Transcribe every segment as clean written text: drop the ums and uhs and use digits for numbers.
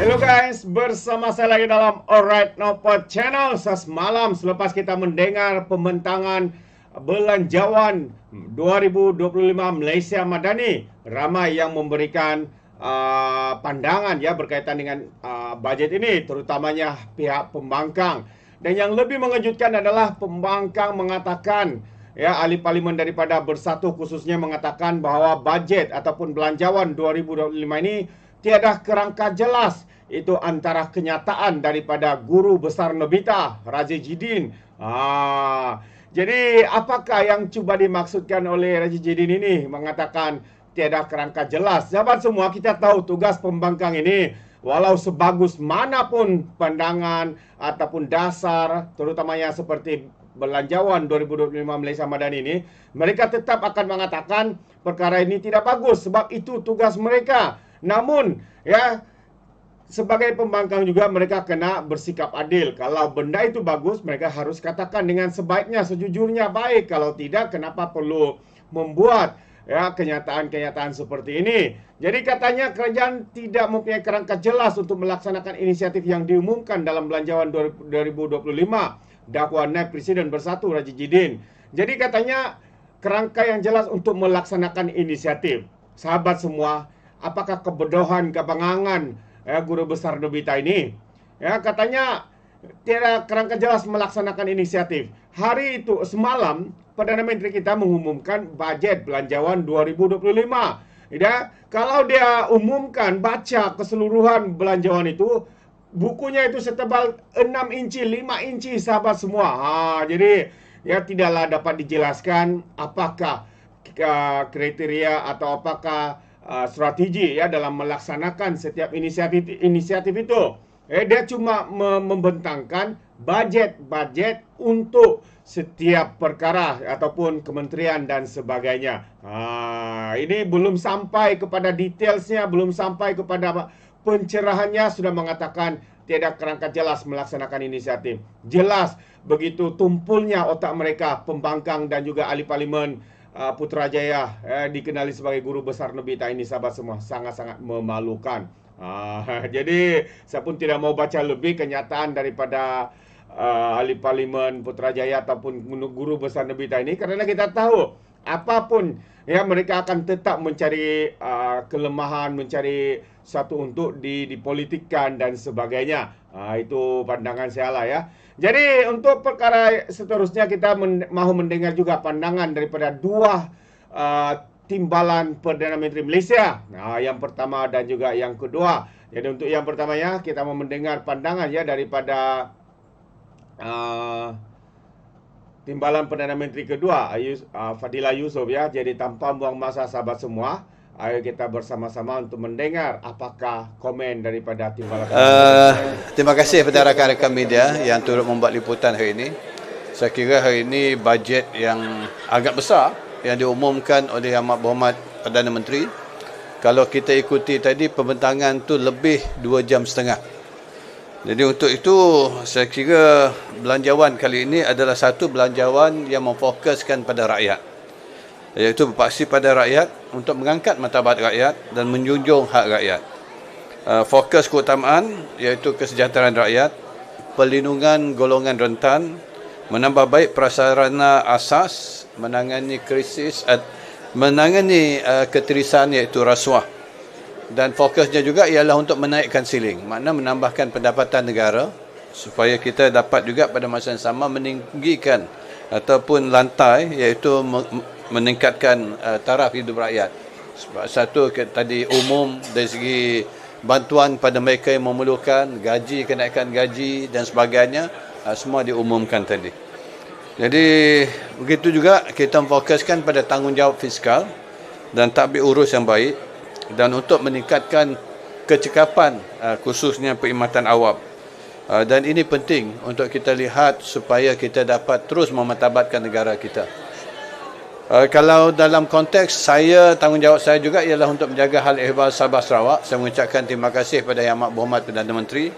Hello guys, bersama saya lagi dalam Alright Nopod Channel. Semalam selepas kita mendengar pembentangan belanjawan 2025 Malaysia Madani, ramai yang memberikan pandangan ya berkaitan dengan bajet ini, terutamanya pihak pembangkang. Dan yang lebih mengejutkan adalah pembangkang mengatakan, ya, ahli parlimen daripada Bersatu khususnya mengatakan bahawa bajet ataupun belanjawan 2025 ini tiada kerangka jelas. Itu antara kenyataan daripada Guru Besar Nobita, Raja Jidin. Jadi apakah yang cuba dimaksudkan oleh Raja Jidin ini mengatakan tiada kerangka jelas? Sahabat semua, kita tahu tugas pembangkang ini, walau sebagus manapun pandangan ataupun dasar, terutamanya seperti belanjawan 2025 Malaysia Madani ini, mereka tetap akan mengatakan perkara ini tidak bagus sebab itu tugas mereka. Namun, ya, sebagai pembangkang juga mereka kena bersikap adil. Kalau benda itu bagus, mereka harus katakan dengan sebaiknya, sejujurnya baik. Kalau tidak, kenapa perlu membuat ya kenyataan-kenyataan seperti ini? Jadi katanya kerajaan tidak mempunyai kerangka jelas untuk melaksanakan inisiatif yang diumumkan dalam belanjawan 2025. Dakwa Naib Presiden Bersatu Raja Jidin. Jadi katanya kerangka yang jelas untuk melaksanakan inisiatif. Sahabat semua, apakah kebodohan, kebangangan Guru Besar Nobita ini? Ya, katanya tiada kerangka jelas melaksanakan inisiatif. Hari itu semalam Perdana Menteri kita mengumumkan bajet belanjawan 2025. Ya, kalau dia umumkan baca keseluruhan belanjawan itu, bukunya itu setebal 6 inci, 5 inci sahabat semua. Jadi ya tidaklah dapat dijelaskan apakah kriteria atau apakah strategi ya dalam melaksanakan setiap inisiatif itu. Dia cuma membentangkan bajet untuk setiap perkara ataupun kementerian dan sebagainya. Ini belum sampai kepada detailsnya, belum sampai kepada pencerahannya, sudah mengatakan tiada kerangka jelas melaksanakan inisiatif. Jelas begitu tumpulnya otak mereka, pembangkang dan juga ahli parlimen Putrajaya, dikenali sebagai Guru Besar Nobita ini, sahabat semua, sangat-sangat memalukan. Jadi saya pun tidak mau baca lebih kenyataan daripada ahli parlimen Putrajaya ataupun Guru Besar Nobita ini, kerana kita tahu apapun ya mereka akan tetap mencari kelemahan, mencari satu untuk dipolitikkan dan sebagainya. Itu pandangan saya lah ya. Jadi untuk perkara seterusnya kita mahu mendengar juga pandangan daripada dua timbalan Perdana Menteri Malaysia. Yang pertama dan juga yang kedua. Jadi untuk yang pertamanya kita mau mendengar pandangan ya daripada timbalan Perdana Menteri kedua, Fadila Yusof ya. Jadi tanpa buang masa sahabat semua, ayo kita bersama-sama untuk mendengar apakah komen daripada timbalan. Terima kasih kepada rakan-rakan media yang turut membuat liputan hari ini. Saya kira hari ini bajet yang agak besar yang diumumkan oleh Yang Berhormat Perdana Menteri. Kalau kita ikuti tadi, pembentangan tu lebih 2 jam setengah. Jadi untuk itu saya kira belanjawan kali ini adalah satu belanjawan yang memfokuskan pada rakyat, iaitu berpaksi pada rakyat untuk mengangkat martabat rakyat dan menjunjung hak rakyat. Fokus keutamaan iaitu kesejahteraan rakyat, perlindungan golongan rentan, menambah baik prasarana asas, menangani krisis, menangani ketirisan iaitu rasuah. Dan fokusnya juga ialah untuk menaikkan siling, makna menambahkan pendapatan negara supaya kita dapat juga pada masa yang sama meninggikan ataupun lantai, iaitu meningkatkan taraf hidup rakyat. Sebab satu tadi umum dari segi bantuan pada mereka yang memerlukan, gaji, kenaikan gaji dan sebagainya, semua diumumkan tadi. Jadi begitu juga kita memfokuskan pada tanggungjawab fiskal dan tadbir urus yang baik, dan untuk meningkatkan kecekapan khususnya perkhidmatan awam. Dan ini penting untuk kita lihat supaya kita dapat terus memartabatkan negara kita. Kalau dalam konteks saya, tanggungjawab saya juga ialah untuk menjaga hal ehwal Sabah Sarawak. Saya mengucapkan terima kasih kepada Yang Berhormat Perdana Menteri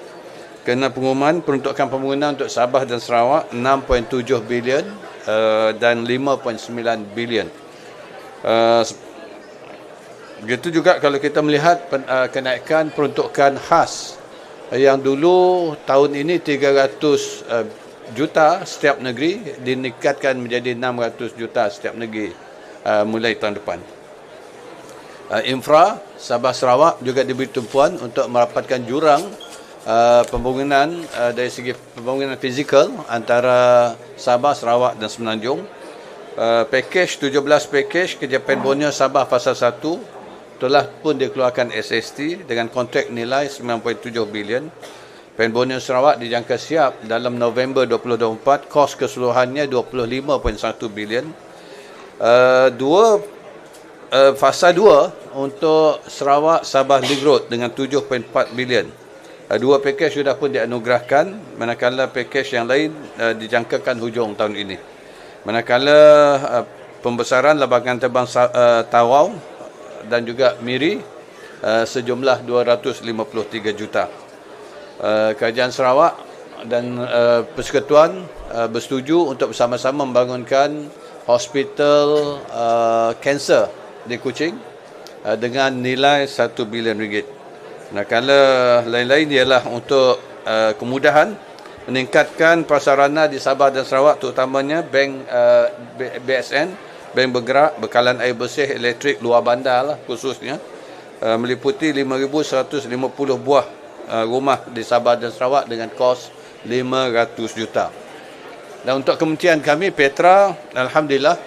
kerana pengumuman peruntukan pembangunan untuk Sabah dan Sarawak 6.7 bilion dan 5.9 bilion. Begitu juga kalau kita melihat kenaikan peruntukan khas Yang dulu tahun ini 300 juta setiap negeri dinikatkan menjadi 600 juta setiap negeri mulai tahun depan. Infra Sabah Sarawak juga diberi tumpuan untuk merapatkan jurang pembangunan dari segi pembangunan fizikal antara Sabah, Sarawak dan Semenanjung. Pakej 17 pakej kerja Penbonia Sabah Fasa 1 telah pun dikeluarkan SST dengan kontrak nilai 9.7 bilion. Penbonia Sarawak dijangka siap dalam November 2024, kos keseluruhannya 25.1 bilion. Fasa 2 untuk Sarawak Sabah Link Road dengan 7.4 bilion. Dua pakej sudah pun dianugerahkan, manakala pakej yang lain dijangkakan hujung tahun ini. Manakala pembesaran lapangan terbang Tawau dan juga Miri sejumlah 253 juta. Kerajaan Sarawak dan Persekutuan bersetuju untuk bersama-sama membangunkan hospital kanser di Kuching dengan nilai 1 bilion ringgit. Manakala lain-lain ialah untuk kemudahan meningkatkan prasarana di Sabah dan Sarawak, terutamanya bank BSN, bank bergerak, bekalan air bersih, elektrik luar bandar lah khususnya, meliputi 5,150 buah rumah di Sabah dan Sarawak dengan kos 500 juta. Dan untuk kementerian kami, Petra, Alhamdulillah,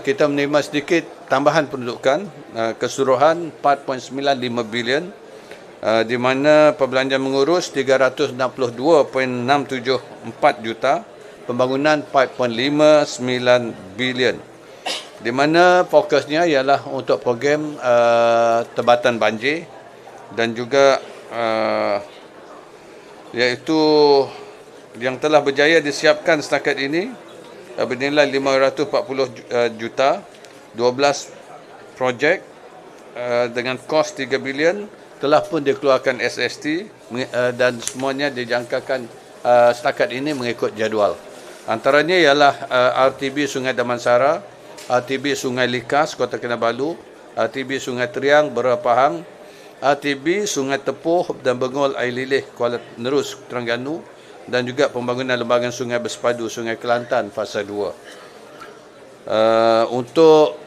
kita menerima sedikit tambahan pendudukan, keseluruhan 4.95 bilion, di mana perbelanjaan mengurus 362.674 juta, pembangunan 4.59 bilion. Di mana fokusnya ialah untuk program tebatan banjir dan juga iaitu yang telah berjaya disiapkan setakat ini bernilai 540 juta, 12 projek dengan kos 3 bilion telah pun dikeluarkan SST dan semuanya dijangkakan setakat ini mengikut jadual. Antaranya ialah RTB Sungai Damansara, RTB Sungai Likas, Kota Kinabalu, RTB Sungai Teriang, Beruah Pahang, RTB Sungai Tepuh dan Bengol Air Lilih, Kuala Nerus, Terengganu, dan juga pembangunan lembagan sungai bersepadu Sungai Kelantan Fasa 2. Untuk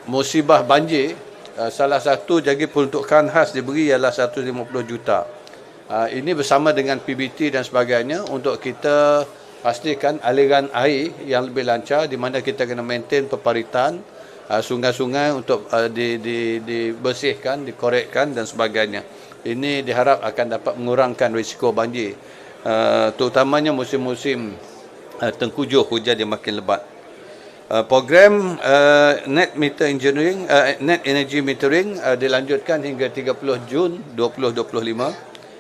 musibah banjir, salah satu jagi peruntukan khas diberi ialah 150 juta. Ini bersama dengan PBT dan sebagainya untuk kita pastikan aliran air yang lebih lancar, di mana kita kena maintain peparitan sungai-sungai untuk dibersihkan, dikorekkan dan sebagainya. Ini diharap akan dapat mengurangkan risiko banjir, terutamanya musim-musim tengkujuh, hujan yang makin lebat. Program net energy metering dilanjutkan hingga 30 Jun 2025.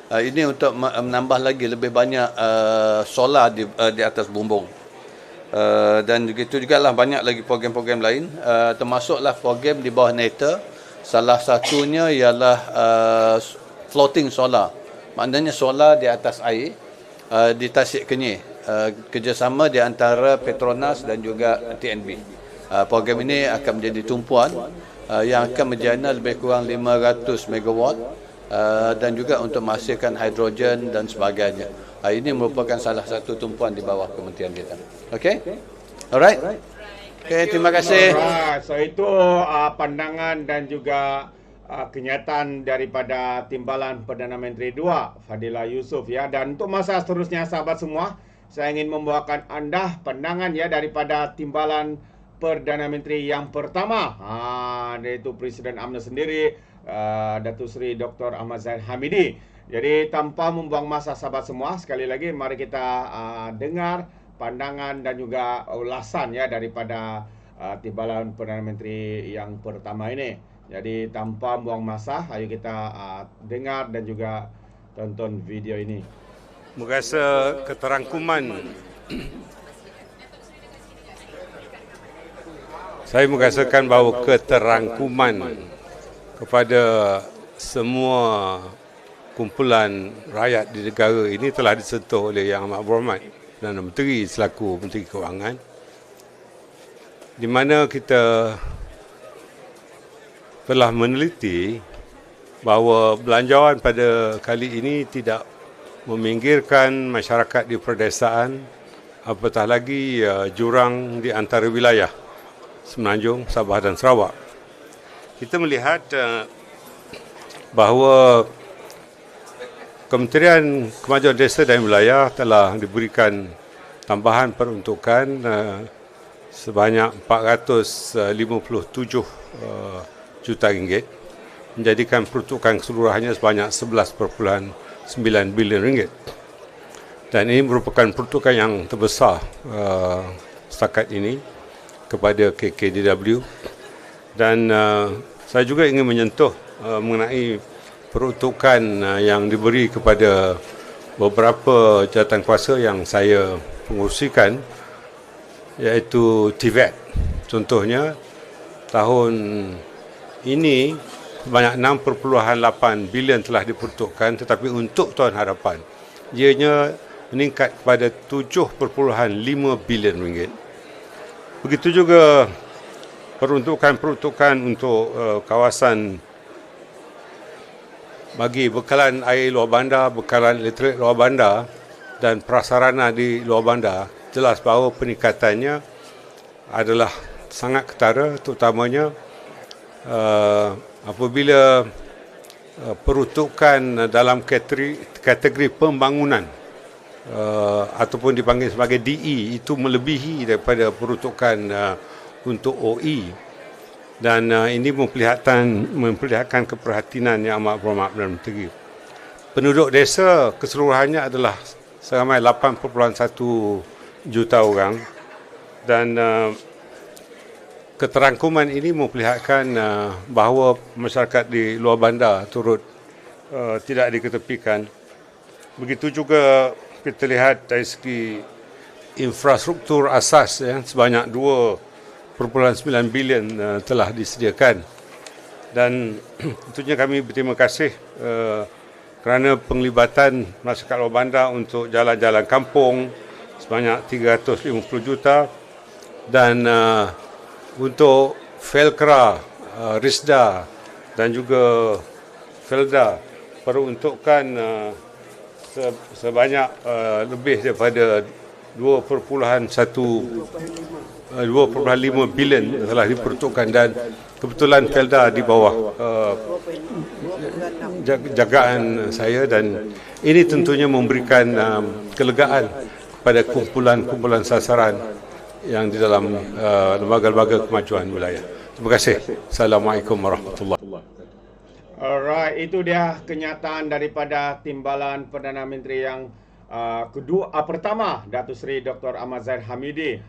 Ini untuk menambah lagi lebih banyak solar di atas bumbung. Dan begitu juga lah banyak lagi program-program lain, termasuklah program di bawah NETA. Salah satunya ialah floating solar, maknanya solar di atas air di Tasik Kenyir. Kerjasama di antara Petronas dan juga TNB. Program ini akan menjadi tumpuan yang akan menjana lebih kurang 500 megawatt dan juga untuk menghasilkan hidrogen dan sebagainya. Ini merupakan salah satu tumpuan di bawah kementerian kita. Okey? Alright? Okey, terima kasih. So itu pandangan dan juga kenyataan daripada Timbalan Perdana Menteri 2 Fadillah Yusof ya. Dan untuk masa seterusnya sahabat semua, saya ingin membawakan anda pandangan ya daripada Timbalan Perdana Menteri yang pertama, yaitu Presiden UMNO sendiri, Datuk Seri Dr. Ahmad Zahid Hamidi. Jadi tanpa membuang masa sahabat semua, sekali lagi mari kita dengar pandangan dan juga ulasan ya daripada Timbalan Perdana Menteri yang pertama ini. Jadi tanpa membuang masa, ayo kita dengar dan juga tonton video ini. Merasa keterangkuman. Saya merasakan bahawa keterangkuman kepada semua kumpulan rakyat di negara ini telah disentuh oleh Yang Amat Berhormat Perdana Menteri selaku Menteri Kewangan, di mana kita telah meneliti bahawa belanjawan pada kali ini tidak meminggirkan masyarakat di perdesaan, apatah lagi jurang di antara wilayah Semenanjung, Sabah dan Sarawak. Kita melihat bahawa Kementerian Kemajuan Desa dan Wilayah telah diberikan tambahan peruntukan sebanyak 457 juta ringgit, menjadikan peruntukan keseluruhannya sebanyak 11.9 bilion ringgit. Dan ini merupakan peruntukan yang terbesar setakat ini kepada KKDW. Dan saya juga ingin menyentuh mengenai peruntukan yang diberi kepada beberapa jawatan kuasa yang saya pengurusikan, iaitu TVET. Contohnya, tahun ini sebanyak 6.8 bilion telah diperuntukkan, tetapi untuk tahun hadapan ianya meningkat kepada 7.5 bilion ringgit. Begitu juga peruntukan untuk kawasan bagi bekalan air luar bandar, bekalan elektrik luar bandar dan prasarana di luar bandar, jelas bahawa peningkatannya adalah sangat ketara, terutamanya apabila peruntukan dalam kategori pembangunan ataupun dipanggil sebagai DE itu melebihi daripada peruntukan untuk OE. Dan ini memperlihatkan keperhatian yang amat berhormat Perdana Menteri. Penduduk desa keseluruhannya adalah seramai 8.1 juta orang, dan keterangkuman ini memperlihatkan bahawa masyarakat di luar bandar turut tidak diketepikan. Begitu juga kita lihat dari segi infrastruktur asas, sebanyak 2.9 bilion telah disediakan. Dan tentunya kami berterima kasih kerana penglibatan masyarakat luar bandar untuk jalan-jalan kampung sebanyak 350 juta, dan untuk Felkra, Risda dan juga Felda peruntukan sebanyak lebih daripada 2.5 bilion telah diperuntukkan, dan kebetulan Felda di bawah jagaan saya, dan ini tentunya memberikan kelegaan kepada kumpulan sasaran yang di dalam lembaga-lembaga kemajuan wilayah. Terima kasih. Assalamualaikum warahmatullahi wabarakatuh. Alright, itu dia kenyataan daripada timbalan Perdana Menteri yang pertama, Datuk Seri Dr. Ahmad Zahid Hamidi.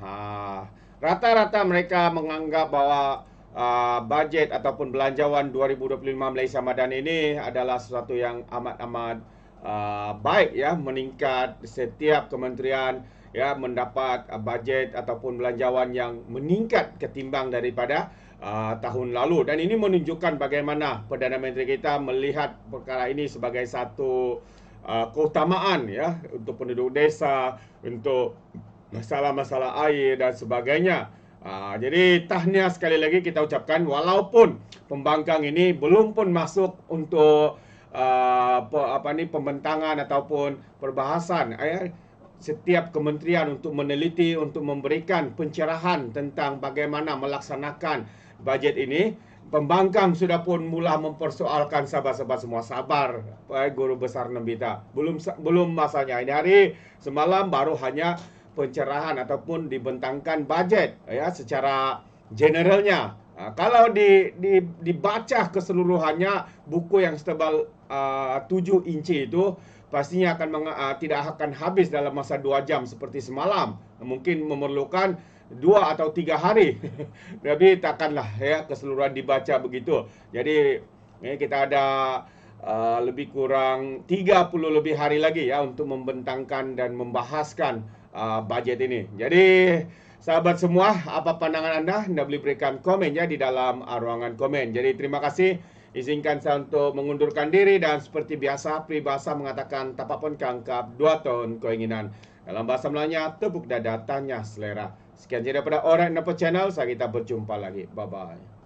Rata-rata mereka menganggap bahawa bajet ataupun belanjawan 2025 Malaysia Madani ini adalah sesuatu yang amat-amat baik, meningkat. Setiap kementerian mendapat bajet ataupun belanjawan yang meningkat ketimbang daripada tahun lalu, dan ini menunjukkan bagaimana Perdana Menteri kita melihat perkara ini sebagai satu keutamaan untuk penduduk desa, untuk masalah-masalah air dan sebagainya. Jadi tahniah sekali lagi kita ucapkan, walaupun pembangkang ini belum pun masuk untuk pembentangan ataupun perbahasan. Setiap kementerian untuk meneliti, untuk memberikan pencerahan tentang bagaimana melaksanakan bajet ini. Pembangkang sudah pun mula mempersoalkan, sabar semua, sabar Guru Besar Nembita. Belum masanya. Ini hari semalam baru hanya pencerahan ataupun dibentangkan bajet secara generalnya. Kalau dibaca keseluruhannya, buku yang setebal 7 inci itu pastinya tidak akan habis dalam masa 2 jam seperti semalam. Mungkin memerlukan 2 atau 3 hari. Tapi takkanlah keseluruhan dibaca begitu. Jadi kita ada lebih kurang 30 lebih hari lagi untuk membentangkan dan membahaskan bajet ini. Jadi sahabat semua, apa pandangan anda? Anda boleh berikan komen di dalam ruangan komen. Jadi terima kasih. Izinkan saya untuk mengundurkan diri, dan seperti biasa peribahasa mengatakan tapak pun kangkap 2 tahun keinginan. Dalam bahasa Melayunya, tepuk dada tanya selera. Sekian saja daripada Orang Nampak Channel. Saya kita berjumpa lagi. Bye-bye.